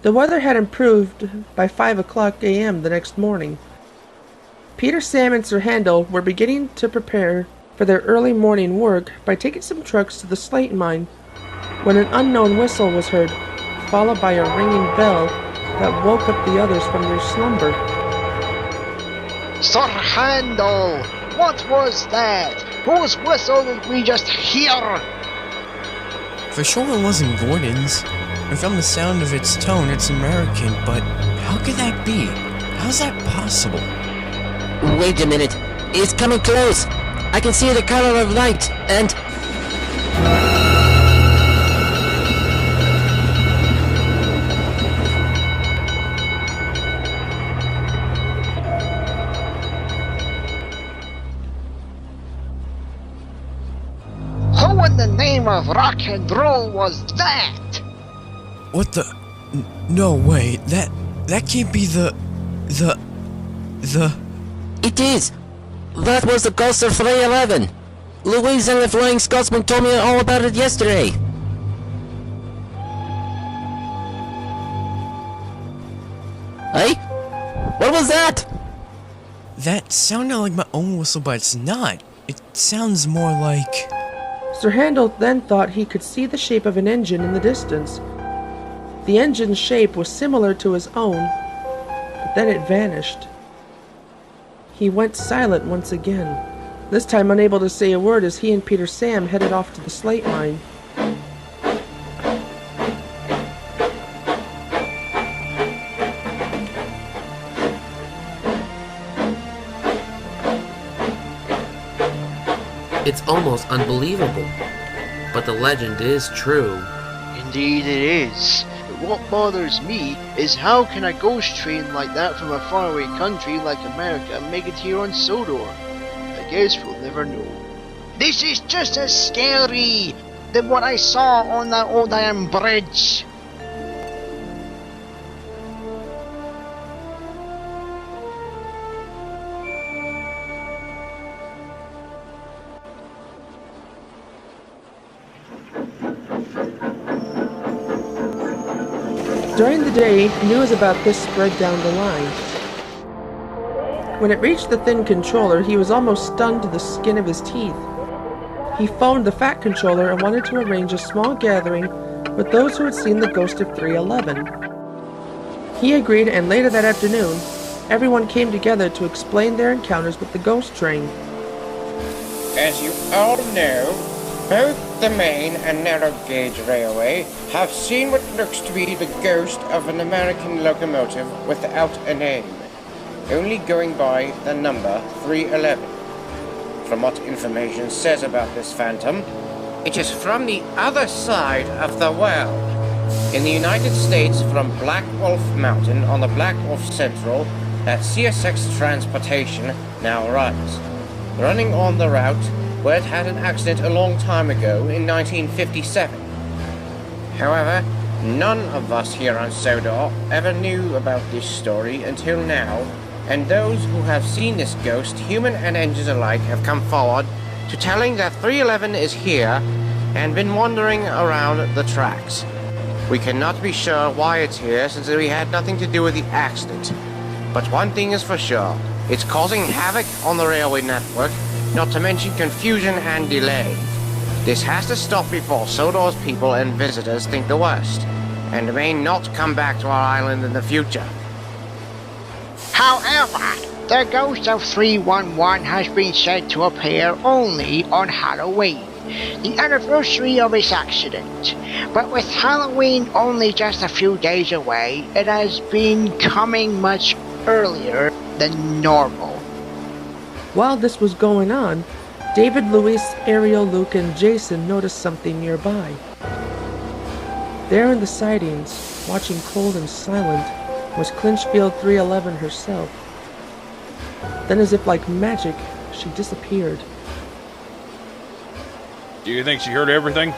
The weather had improved by 5 o'clock a.m. the next morning. Peter, Sam, and Sir Handel were beginning to prepare for their early morning work by taking some trucks to the slate mine when an unknown whistle was heard, followed by a ringing bell that woke up the others from their slumber. Sir Handel, what was that? Whose whistle did we just hear? For sure it wasn't Gordon's. And from the sound of its tone, it's American, but how could that be? How's that possible? Wait a minute. It's coming close. I can see the color of light, and... Who in the name of rock and roll was that? What the... No way, that can't be the... It is! That was the ghost of 311! Louise and the Flying Scotsman told me all about it yesterday! Hey? What was that? That sounded like my own whistle, but it's not. It sounds more like... Sir Handel then thought he could see the shape of an engine in the distance. The engine's shape was similar to his own, but then it vanished. He went silent once again, this time unable to say a word as he and Peter Sam headed off to the slate mine. It's almost unbelievable, but the legend is true. Indeed it is. But what bothers me is how can a ghost train like that from a faraway country like America make it here on Sodor? I guess we'll never know. This is just as scary than what I saw on that old iron bridge. During the day, news about this spread down the line. When it reached the thin controller, he was almost stunned to the skin of his teeth. He phoned the fat controller and wanted to arrange a small gathering with those who had seen the ghost of 311. He agreed, and later that afternoon, everyone came together to explain their encounters with the ghost train. As you all know, both the main and narrow gauge railway have seen what looks to be the ghost of an American locomotive without a name, only going by the number 311. From what information says about this phantom, it is from the other side of the world. In the United States, from Black Wolf Mountain on the Black Wolf Central, that CSX transportation now runs, running on the route where it had an accident a long time ago in 1957. However, none of us here on Sodor ever knew about this story until now, and those who have seen this ghost, human and engines alike, have come forward to telling that 311 is here and been wandering around the tracks. We cannot be sure why it's here since we had nothing to do with the accident. But one thing is for sure, it's causing havoc on the railway network, not to mention confusion and delay. This has to stop before Sodor's people and visitors think the worst, and may not come back to our island in the future. However, the ghost of 311 has been said to appear only on Halloween, the anniversary of his accident. But with Halloween only just a few days away, it has been coming much earlier than normal. While this was going on, David, Luis, Ariel, Luke, and Jason noticed something nearby. There in the sidings, watching cold and silent, was Clinchfield 311 herself. Then, as if like magic, she disappeared. Do you think she heard everything?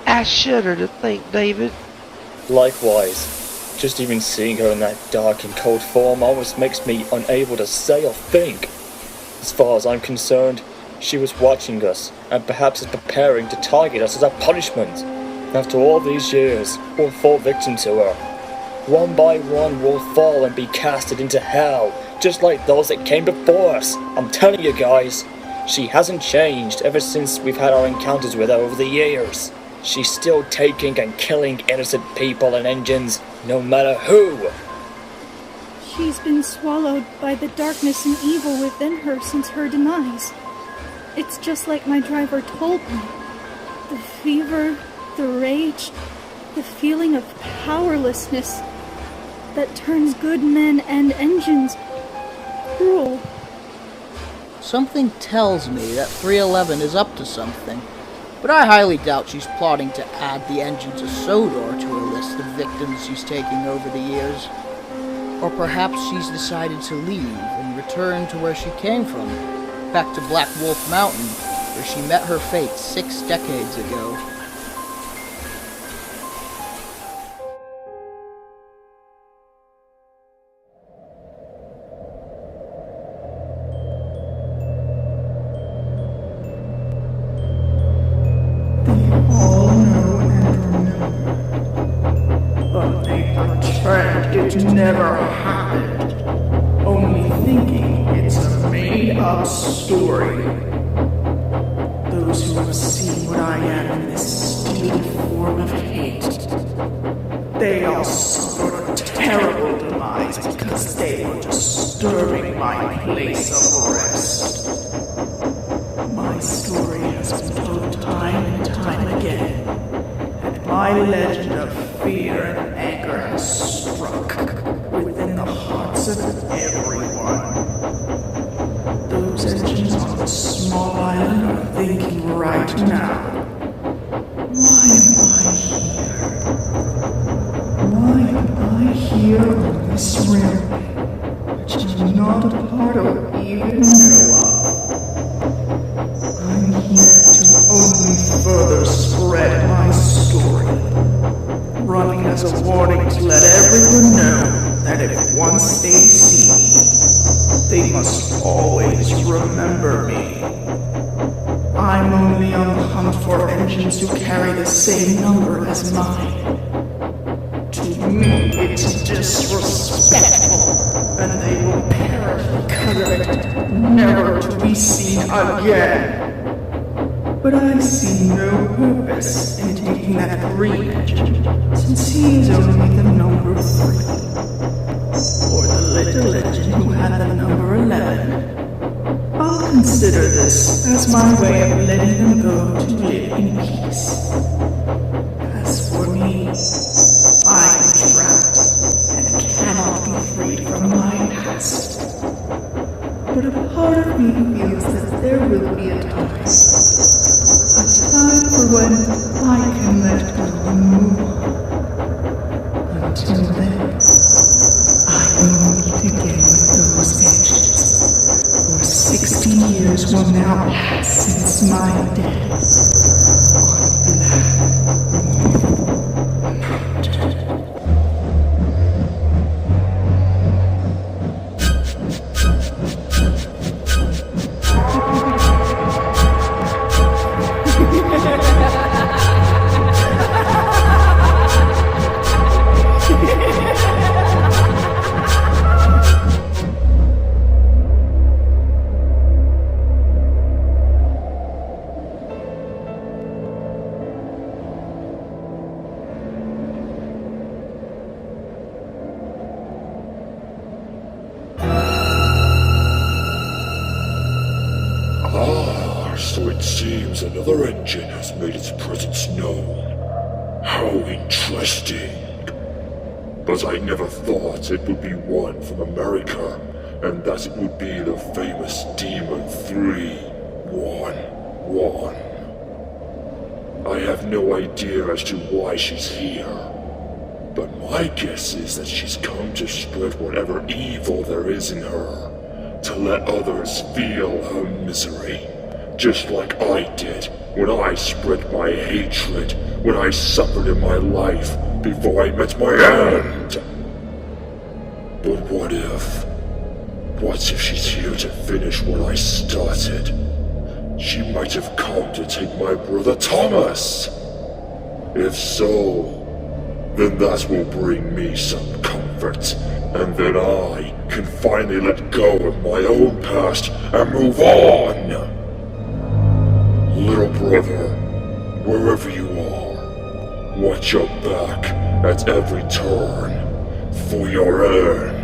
I shudder to think, David. Likewise. Just even seeing her in that dark and cold form almost makes me unable to say or think. As far as I'm concerned, she was watching us, and perhaps is preparing to target us as a punishment. After all these years, we'll fall victim to her. One by one, we'll fall and be casted into hell, just like those that came before us. I'm telling you guys, she hasn't changed ever since we've had our encounters with her over the years. She's still taking and killing innocent people and engines, no matter who. She's been swallowed by the darkness and evil within her since her demise. It's just like my driver told me. The fever, the rage, the feeling of powerlessness that turns good men and engines cruel. Something tells me that 311 is up to something, but I highly doubt she's plotting to add the engines of Sodor to her list of victims she's taking over the years. Or perhaps she's decided to leave and return to where she came from, back to Black Wolf Mountain, where she met her fate 6 decades ago. But they pretend it never happened, only thinking it's a made-up story. Those who have seen what I am in this steely form of hate, they all suffered a terrible demise because they were disturbing my place of rest. My story has been told time and time again, and my legend of fear and anger has struck within the hearts of everyone. Those engines on the small island are thinking right now, why am I here? Why am I here on this railway, which I'm not a part of or even know of? I'm here to only further spread my story, running as a warning to let everyone know that if once they see me, they must always remember me. I'm only on the hunt for engines who carry the same number as mine. To me, it's disrespectful, and they will perish because of it, never to be seen again. But I see no purpose in taking that green engine, since he is only the number 3. Or the little engine who had the number 11. I'll consider this as my way of letting them go to live in peace. As for me, I am trapped and cannot be freed from my past. But a part of me feels that there will be a time for when I can let go and move on. Until then, I will meet again with those engines. For 60 years will now pass since my death on Black Mountain. So it seems another engine has made its presence known. How interesting. But I never thought it would be one from America, and that it would be the famous Demon 311. I have no idea as to why she's here, but my guess is that she's come to spread whatever evil there is in her, to let others feel her misery. Just like I did when I spread my hatred, when I suffered in my life before I met my end. But what if she's here to finish what I started? She might have come to take my brother Thomas. If so, then that will bring me some comfort, and then I can finally let go of my own past and move on! Little brother, wherever you are, watch your back at every turn for your end.